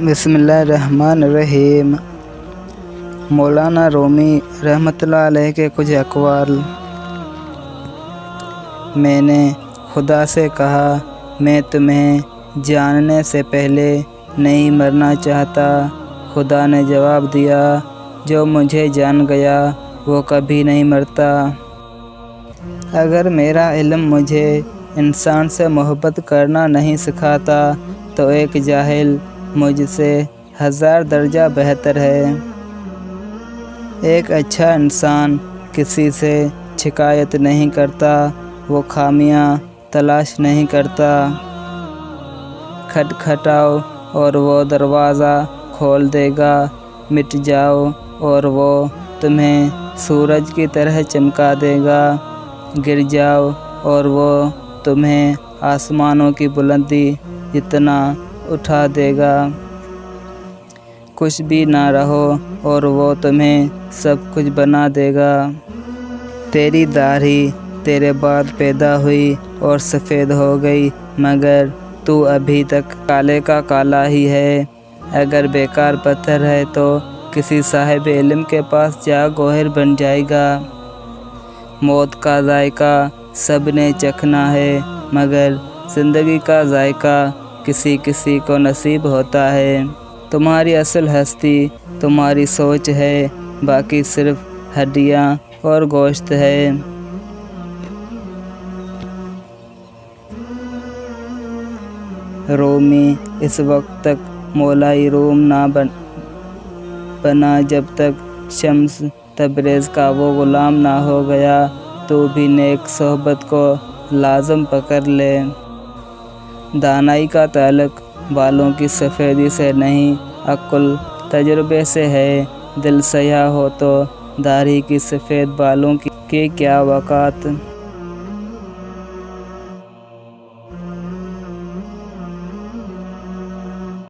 بسم اللہ الرحمن الرحیم۔ مولانا رومی رحمۃ اللہ علیہ کے کچھ اقوال۔ میں نے خدا سے کہا میں تمہیں جاننے سے پہلے نہیں مرنا چاہتا۔ خدا نے جواب دیا جو مجھے جان گیا وہ کبھی نہیں مرتا۔ اگر میرا علم مجھے انسان سے محبت کرنا نہیں سکھاتا تو ایک جاہل مجھ سے 1000 درجہ بہتر ہے۔ ایک اچھا انسان کسی سے شکایت نہیں کرتا، وہ خامیاں تلاش نہیں کرتا۔ کھٹکھٹاؤ اور وہ دروازہ کھول دے گا، مٹ جاؤ اور وہ تمہیں سورج کی طرح چمکا دے گا، گر جاؤ اور وہ تمہیں آسمانوں کی بلندی جتنا اٹھا دے گا۔ کچھ بھی نہ رہو اور وہ تمہیں سب کچھ بنا دے گا۔ تیری داڑھی تیرے بعد پیدا ہوئی اور سفید ہو گئی، مگر تو ابھی تک کالے کا کالا ہی ہے۔ اگر بیکار پتھر ہے تو کسی صاحب علم کے پاس جا گوہر بن جائے گا۔ موت کا ذائقہ سب نے چکھنا ہے، مگر زندگی کا ذائقہ کسی کسی کو نصیب ہوتا ہے۔ تمہاری اصل ہستی تمہاری سوچ ہے، باقی صرف ہڈیاں اور گوشت ہے۔ رومی اس وقت تک مولائی روم نہ بنا جب تک شمس تبریز کا وہ غلام نہ ہو گیا۔ تو بھی نیک صحبت کو لازم پکڑ لے۔ دانائی کا تعلق بالوں کی سفیدی سے نہیں، عقل تجربے سے ہے۔ دل سیاہ ہو تو داڑھی کی سفید بالوں کی کیا وقت۔